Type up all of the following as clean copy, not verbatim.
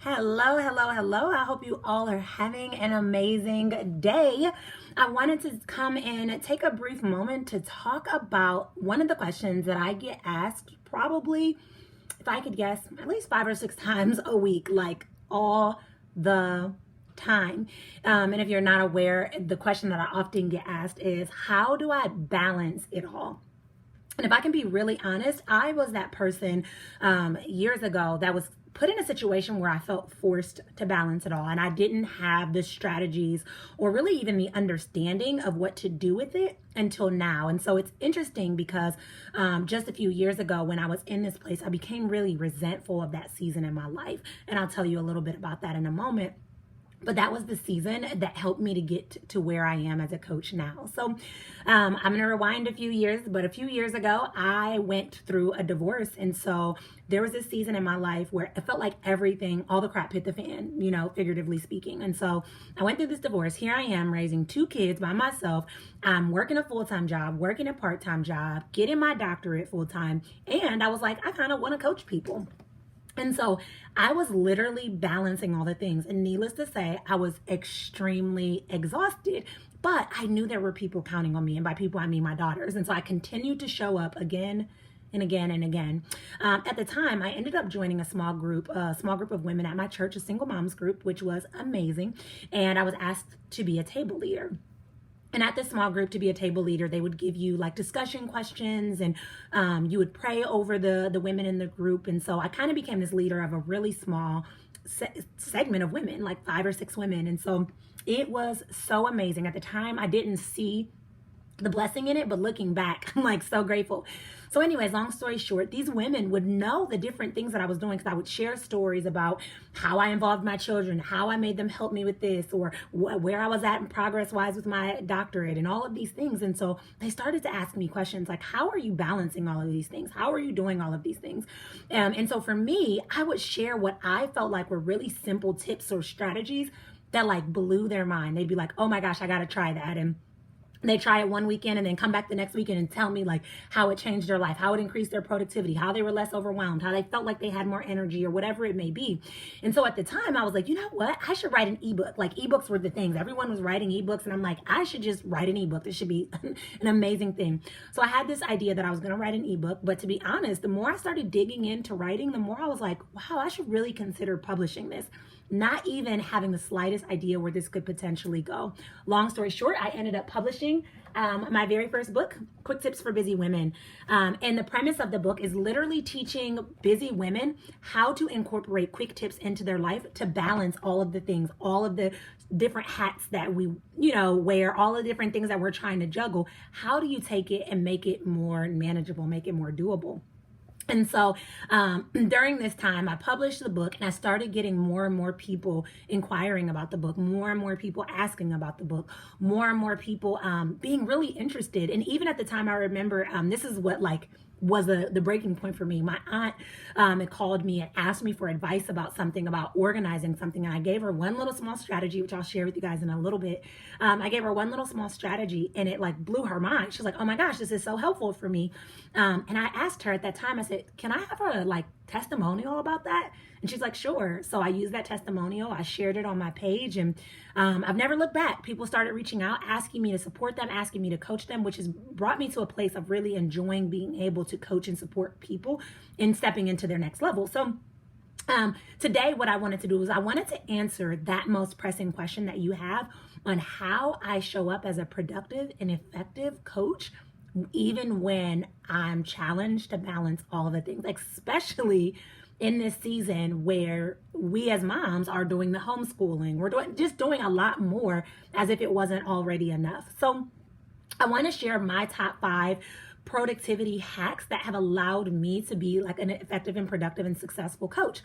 Hello, hello, hello. I hope you all are having an amazing day. I wanted to come in and take a brief moment to talk about one of the questions that I get asked probably, if I could guess, at least 5 or 6 times a week, like all the time. And if you're not aware, the question that I often get asked is, how do I balance it all? And if I can be really honest, I was that person years ago that was put in a situation where I felt forced to balance it all. And I didn't have the strategies or really even the understanding of what to do with it until now. And so it's interesting because just a few years ago when I was in this place, I became really resentful of that season in my life. And I'll tell you a little bit about that in a moment. But that was the season that helped me to get to where I am as a coach now. So I'm going to rewind a few years, but a few years ago, I went through a divorce. And so there was this season in my life where it felt like everything, all the crap hit the fan, figuratively speaking. And so I went through this divorce. Here I am raising 2 kids by myself. I'm working a full-time job, working a part-time job, getting my doctorate full-time. And I was like, I kind of want to coach people. And so I was literally balancing all the things. And needless to say, I was extremely exhausted. But I knew there were people counting on me. And by people, I mean my daughters. And so I continued to show up again and again and again. At the time, I ended up joining a small group of women at my church, a single moms group, which was amazing. And I was asked to be a table leader. And at this small group, to be a table leader, they would give you like discussion questions and you would pray over the women in the group. And so I kind of became this leader of a really small segment of women, like 5 or 6 women. And so it was so amazing. At the time, I didn't see the blessing in it, but looking back, I'm like so grateful. So anyways, long story short, these women would know the different things that I was doing because I would share stories about how I involved my children, how I made them help me with this, or where I was at in progress wise with my doctorate and all of these things. And so they started to ask me questions like, how are you balancing all of these things? How are you doing all of these things? And so for me, I would share what I felt like were really simple tips or strategies that like blew their mind. They'd be like, oh my gosh, I got to try that. And they try it one weekend and then come back the next weekend and tell me like how it changed their life, how it increased their productivity, how they were less overwhelmed, how they felt like they had more energy or whatever it may be. And so at the time I was like, you know what? I should write an ebook. Like ebooks were the things. Everyone was writing ebooks and I'm like, I should just write an ebook. This should be an amazing thing. So I had this idea that I was going to write an ebook, but to be honest, the more I started digging into writing, the more I was like, wow, I should really consider publishing this. Not even having the slightest idea where this could potentially go. Long story short, I ended up publishing my very first book, Quick Tips for Busy Women. And the premise of the book is literally teaching busy women how to incorporate quick tips into their life to balance all of the things, all of the different hats that we, wear, all the different things that we're trying to juggle. How do you take it and make it more manageable, make it more doable? And so during this time, I published the book and I started getting more and more people inquiring about the book, more and more people asking about the book, more and more people being really interested. And even at the time, I remember this is what was the breaking point for me. My aunt had called me and asked me for advice about something, about organizing something. And I gave her one little small strategy, which I'll share with you guys in a little bit. I gave her one little small strategy and it blew her mind. She was like, oh my gosh, this is so helpful for me. And I asked her at that time, I said, can I have a testimonial about that? And she's like, sure. So I used that testimonial. I shared it on my page and I've never looked back. People started reaching out, asking me to support them, asking me to coach them, which has brought me to a place of really enjoying being able to coach and support people in stepping into their next level. So today, what I wanted to do is I wanted to answer that most pressing question that you have on how I show up as a productive and effective coach, even when I'm challenged to balance all of the things, especially in this season where we as moms are doing the homeschooling. We're doing a lot more as if it wasn't already enough. So I want to share my top 5 productivity hacks that have allowed me to be an effective and productive and successful coach.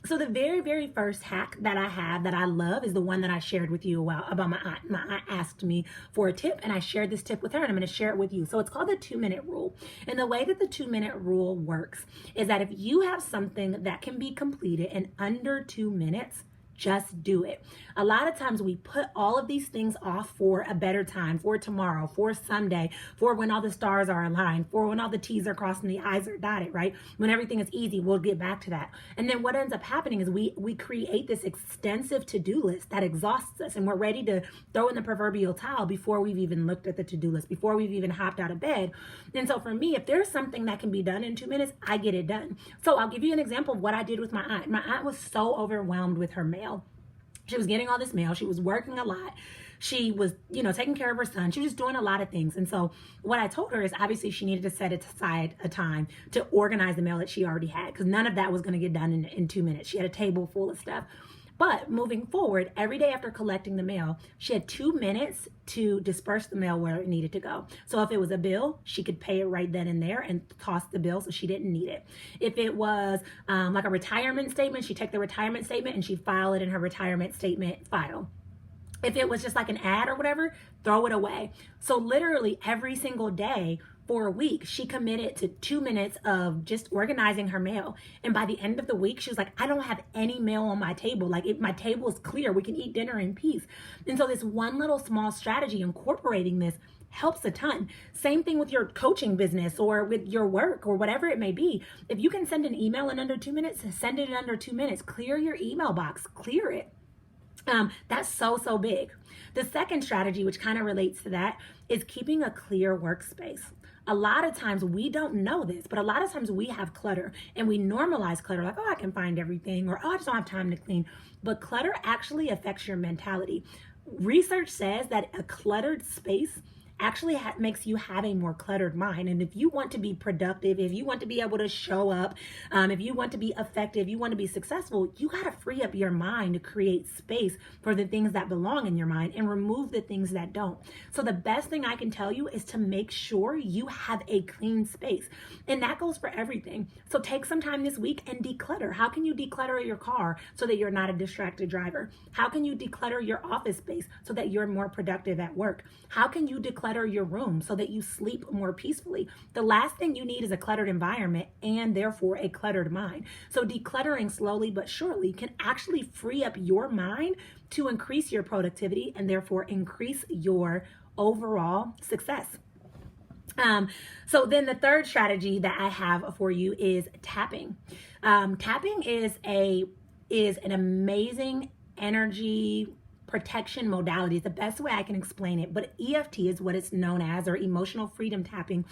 So the very, very first hack that I have that I love is the one that I shared with you about my aunt. My aunt asked me for a tip and I shared this tip with her and I'm going to share it with you. So it's called the 2-minute rule. And the way that the 2-minute rule works is that if you have something that can be completed in under 2 minutes, just do it. A lot of times we put all of these things off for a better time, for tomorrow, for someday, for when all the stars are aligned, for when all the T's are crossed and the I's are dotted, right? When everything is easy, we'll get back to that. And then what ends up happening is we create this extensive to-do list that exhausts us, and we're ready to throw in the proverbial towel before we've even looked at the to-do list, before we've even hopped out of bed. And so for me, if there's something that can be done in 2 minutes, I get it done. So I'll give you an example of what I did with my aunt. My aunt was so overwhelmed with her mail. She was getting all this mail. She was working a lot. She was, taking care of her son. She was just doing a lot of things. And so what I told her is obviously she needed to set aside a time to organize the mail that she already had, because none of that was going to get done in 2 minutes. She had a table full of stuff. But moving forward, every day after collecting the mail, she had 2 minutes to disperse the mail where it needed to go. So if it was a bill, she could pay it right then and there and toss the bill so she didn't need it. If it was like a retirement statement, she'd take the retirement statement and she'd file it in her retirement statement file. If it was just like an ad or whatever, throw it away. So literally every single day for a week, she committed to 2 minutes of just organizing her mail. And by the end of the week, she was like, I don't have any mail on my table. Like, if my table is clear, we can eat dinner in peace. And so this one little small strategy, incorporating this, helps a ton. Same thing with your coaching business or with your work or whatever it may be. If you can send an email in under 2 minutes, send it in under 2 minutes. Clear your email box, clear it. That's so big. The second strategy, which kind of relates to that, is keeping a clear workspace. A lot of times we don't know this, but a lot of times we have clutter and we normalize clutter like, oh, I can find everything, or oh, I just don't have time to clean. But clutter actually affects your mentality. Research says that a cluttered space actually makes you have a more cluttered mind. And if you want to be productive, if you want to be able to show up, if you want to be effective, you want to be successful, you got to free up your mind to create space for the things that belong in your mind and remove the things that don't. So the best thing I can tell you is to make sure you have a clean space. And that goes for everything. So take some time this week and declutter. How can you declutter your car so that you're not a distracted driver? How can you declutter your office space so that you're more productive at work? How can you declutter your room so that you sleep more peacefully? The last thing you need is a cluttered environment and therefore a cluttered mind. So decluttering slowly but surely can actually free up your mind to increase your productivity and therefore increase your overall success. So then the third strategy that I have for you is tapping. Tapping is an amazing energy protection modality. It's the best way I can explain it, but EFT is what it's known as, or emotional freedom tapping.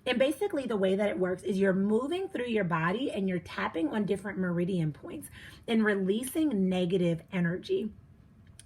And basically the way that it works is you're moving through your body and you're tapping on different meridian points and releasing negative energy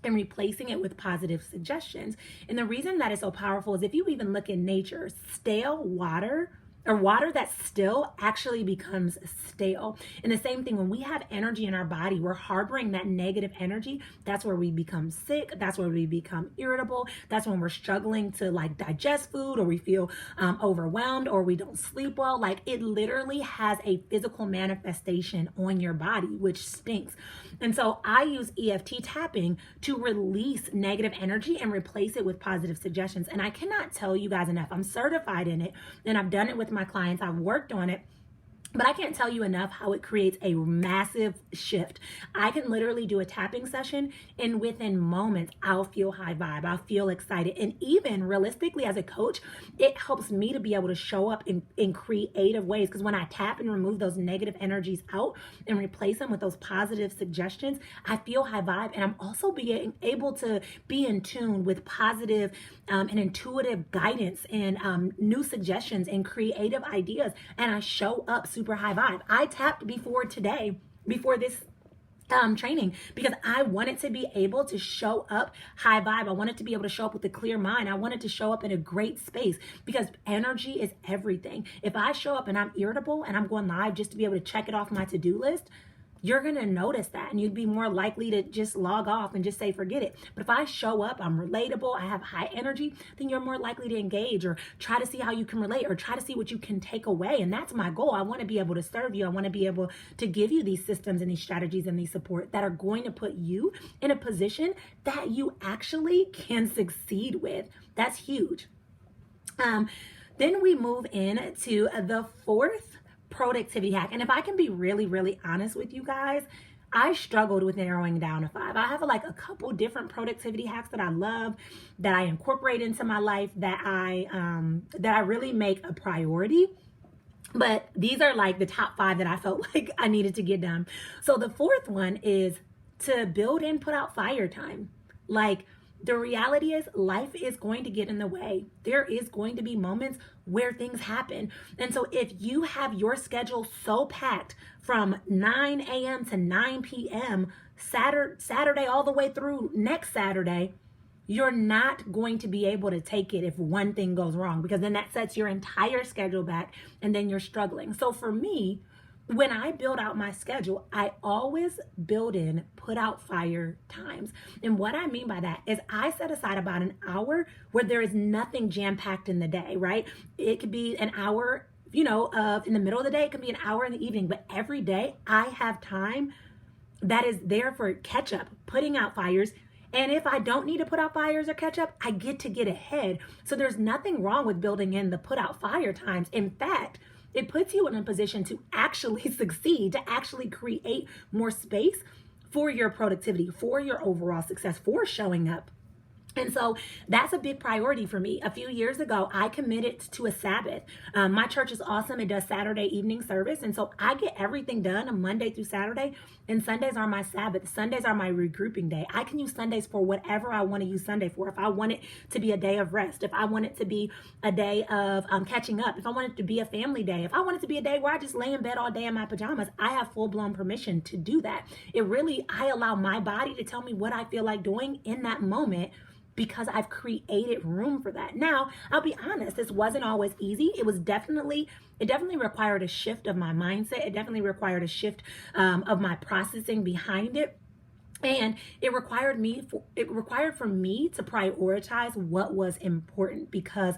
and replacing it with positive suggestions. And the reason that is so powerful is if you even look in nature, stale water or water that's still actually becomes stale. And the same thing, when we have energy in our body, we're harboring that negative energy. That's where we become sick. That's where we become irritable. That's when we're struggling to like digest food, or we feel overwhelmed, or we don't sleep well. Like, it literally has a physical manifestation on your body, which stinks. And so I use EFT tapping to release negative energy and replace it with positive suggestions. And I cannot tell you guys enough. I'm certified in it and I've done it with my clients. I've worked on it. But I can't tell you enough how it creates a massive shift. I can literally do a tapping session and within moments, I'll feel high vibe. I'll feel excited. And even realistically as a coach, it helps me to be able to show up in creative ways. Because when I tap and remove those negative energies out and replace them with those positive suggestions, I feel high vibe. And I'm also being able to be in tune with positive and intuitive guidance and new suggestions and creative ideas. And I show up super high vibe. I tapped before this training, because I wanted to be able to show up high vibe. I wanted to be able to show up with a clear mind. I wanted to show up in a great space, because energy is everything. If I show up and I'm irritable and I'm going live just to be able to check it off my to-do list, you're going to notice that, and you'd be more likely to just log off and just say, forget it. But if I show up, I'm relatable, I have high energy, then you're more likely to engage or try to see how you can relate or try to see what you can take away. And that's my goal. I want to be able to serve you. I want to be able to give you these systems and these strategies and these support that are going to put you in a position that you actually can succeed with. That's huge. Then we move into the fourth productivity hack. And if I can be really honest with you guys, I struggled with narrowing down to 5. I have like a couple different productivity hacks that I love, that I incorporate into my life, that I really make a priority. But these are like the top 5 that I felt like I needed to get done. So the fourth one is to build and put out fire time. Like, the reality is life is going to get in the way. There is going to be moments where things happen. And so if you have your schedule so packed from 9 a.m. to 9 p.m. Saturday all the way through next Saturday, you're not going to be able to take it if one thing goes wrong, because then that sets your entire schedule back and then you're struggling. So for me, when I build out my schedule, I always build in put out fire times. And what I mean by that is I set aside about an hour where there is nothing jam-packed in the day, right? It could be an hour, in the middle of the day, it could be an hour in the evening, but every day I have time that is there for catch up, putting out fires. And if I don't need to put out fires or catch up, I get to get ahead. So there's nothing wrong with building in the put out fire times. In fact, it puts you in a position to actually succeed, to actually create more space for your productivity, for your overall success, for showing up. And so that's a big priority for me. A few years ago, I committed to a Sabbath. My church is awesome. It does Saturday evening service. And so I get everything done on Monday through Saturday. And Sundays are my Sabbath. Sundays are my regrouping day. I can use Sundays for whatever I want to use Sunday for. If I want it to be a day of rest, if I want it to be a day of catching up, if I want it to be a family day, if I want it to be a day where I just lay in bed all day in my pajamas, I have full-blown permission to do that. I allow my body to tell me what I feel like doing in that moment, because I've created room for that. Now, I'll be honest, this wasn't always easy. It definitely required a shift of my mindset. It definitely required a shift of my processing behind it. And it required for me to prioritize what was important, because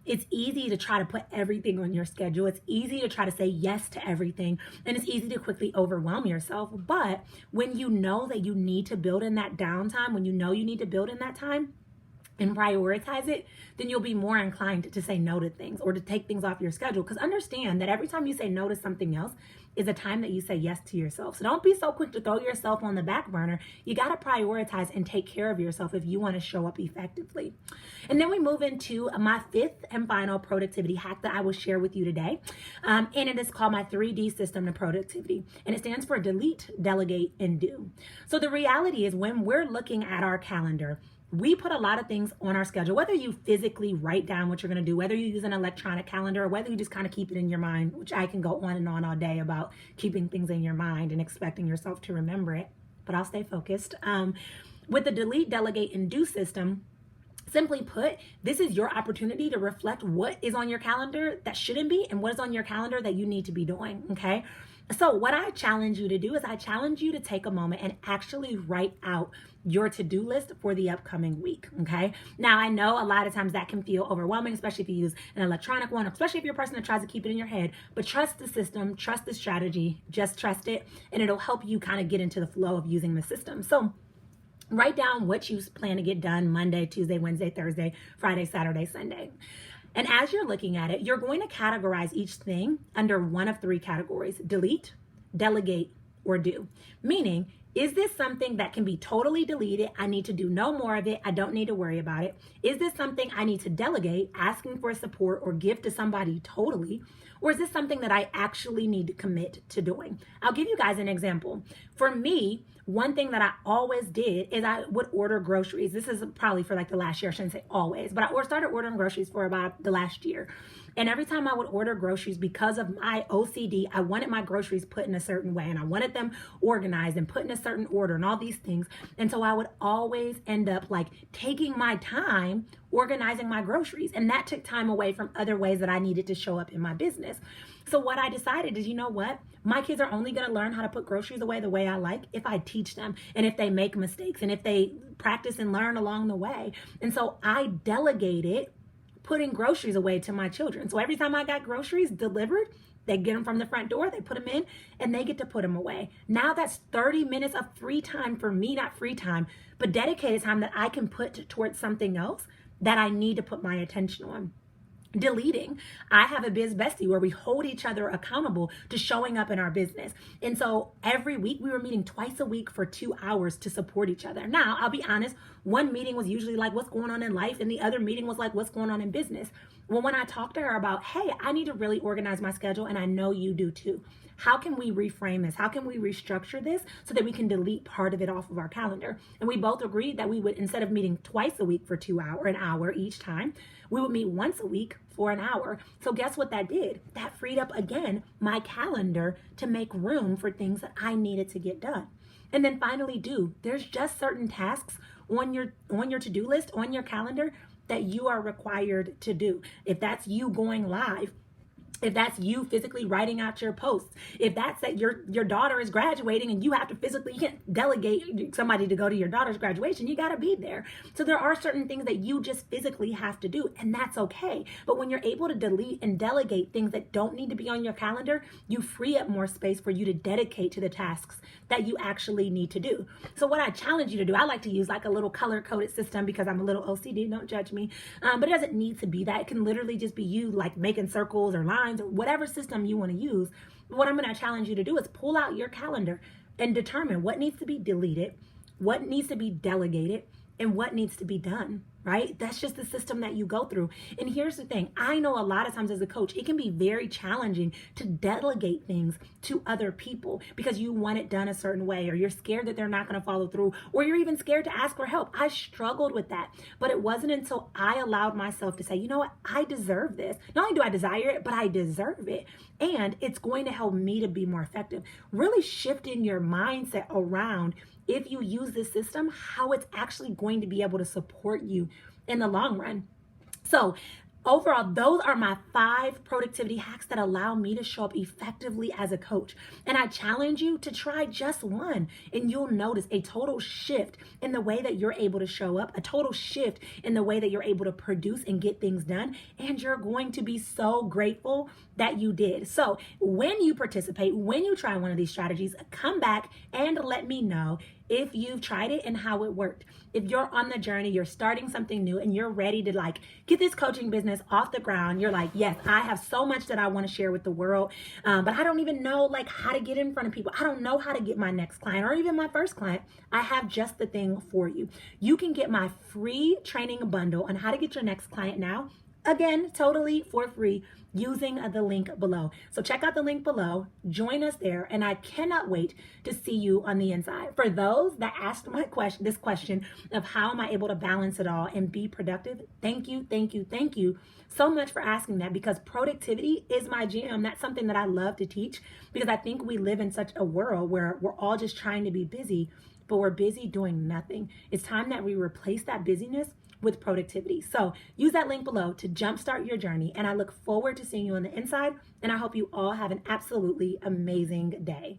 it's easy to try to put everything on your schedule. It's easy to try to say yes to everything, and it's easy to quickly overwhelm yourself. But when you know that you need to build in that downtime, when you know you need to build in that time and prioritize it, then you'll be more inclined to say no to things or to take things off your schedule. Because understand that every time you say no to something else is a time that you say yes to yourself. So don't be so quick to throw yourself on the back burner. You got to prioritize and take care of yourself if you want to show up effectively. And then we move into my fifth and final productivity hack that I will share with you today. And it is called my 3D system to productivity. And it stands for delete, delegate, and do. So the reality is, when we're looking at our calendar, we put a lot of things on our schedule, whether you physically write down what you're going to do, whether you use an electronic calendar, or whether you just kind of keep it in your mind, which I can go on and on all day about keeping things in your mind and expecting yourself to remember it, but I'll stay focused. With the delete, delegate, and do system, simply put, this is your opportunity to reflect what is on your calendar that shouldn't be and what is on your calendar that you need to be doing, okay? So what I challenge you to do is I challenge you to take a moment and actually write out your to-do list for the upcoming week, okay? Now, I know a lot of times that can feel overwhelming, especially if you use an electronic one, especially if you're a person that tries to keep it in your head, but trust the system, trust the strategy, just trust it, and it'll help you kind of get into the flow of using the system. So write down what you plan to get done Monday, Tuesday, Wednesday, Thursday, Friday, Saturday, Sunday. And as you're looking at it, you're going to categorize each thing under one of 3 categories: delete, delegate, or do. Meaning, is this something that can be totally deleted? I need to do no more of it. I don't need to worry about it. Is this something I need to delegate, asking for support or give to somebody totally? Or is this something that I actually need to commit to doing? I'll give you guys an example. For me, one thing that I always did is I would order groceries. This is probably for like the last year. I shouldn't say always, but I started ordering groceries for about the last year. And every time I would order groceries, because of my OCD, I wanted my groceries put in a certain way, and I wanted them organized and put in a certain order and all these things. And so I would always end up like taking my time organizing my groceries. And that took time away from other ways that I needed to show up in my business. So what I decided is, you know what? My kids are only going to learn how to put groceries away the way I like if I teach them, and if they make mistakes, and if they practice and learn along the way. And so I delegated putting groceries away to my children. So every time I got groceries delivered, they get them from the front door, they put them in, and they get to put them away. Now that's 30 minutes of free time for me, not free time, but dedicated time that I can put towards something else that I need to put my attention on. Deleting. I have a biz bestie where we hold each other accountable to showing up in our business. And so every week we were meeting twice a week for 2 hours to support each other. Now, I'll be honest, one meeting was usually like, what's going on in life? And the other meeting was like, what's going on in business? Well, when I talked to her about, hey, I need to really organize my schedule, and I know you do too. How can we reframe this? How can we restructure this so that we can delete part of it off of our calendar? And we both agreed that we would, instead of meeting twice a week for an hour each time, we would meet once a week for an hour. So guess what that did? That freed up, again, my calendar to make room for things that I needed to get done. And then finally, there's just certain tasks on your to-do list, on your calendar, that you are required to do. If that's you going live, if that's you physically writing out your posts, if that's that your daughter is graduating and you have to physically, you can't delegate somebody to go to your daughter's graduation, you got to be there. So there are certain things that you just physically have to do, and that's okay. But when you're able to delete and delegate things that don't need to be on your calendar, you free up more space for you to dedicate to the tasks that you actually need to do. So what I challenge you to do, I like to use like a little color-coded system because I'm a little OCD, don't judge me. But it doesn't need to be that. It can literally just be you like making circles or lines or whatever system you want to use. What I'm going to challenge you to do is pull out your calendar and determine what needs to be deleted, what needs to be delegated, and what needs to be done, right? That's just the system that you go through. And here's the thing. I know a lot of times as a coach, it can be very challenging to delegate things to other people because you want it done a certain way, or you're scared that they're not going to follow through, or you're even scared to ask for help. I struggled with that, but it wasn't until I allowed myself to say, you know what? I deserve this. Not only do I desire it, but I deserve it. And it's going to help me to be more effective. Really shifting your mindset around, if you use this system, how it's actually going to be able to support you in the long run. So overall, those are my 5 productivity hacks that allow me to show up effectively as a coach. And I challenge you to try just one, and you'll notice a total shift in the way that you're able to show up, a total shift in the way that you're able to produce and get things done. And you're going to be so grateful that you did. So when you participate, when you try one of these strategies, come back and let me know if you've tried it and how it worked. If you're on the journey, you're starting something new and you're ready to like get this coaching business off the ground, you're like, yes, I have so much that I want to share with the world, but I don't even know like how to get in front of people. I don't know how to get my next client or even my first client. I have just the thing for you. You can get my free training bundle on how to get your next client now. Again, totally for free, using the link below. So check out the link below, join us there, and I cannot wait to see you on the inside. For those that asked this question of how am I able to balance it all and be productive, thank you so much for asking that, because productivity is my jam. That's something that I love to teach, because I think we live in such a world where we're all just trying to be busy, but we're busy doing nothing. It's time that we replace that busyness with productivity. So use that link below to jumpstart your journey, and I look forward to seeing you on the inside, and I hope you all have an absolutely amazing day.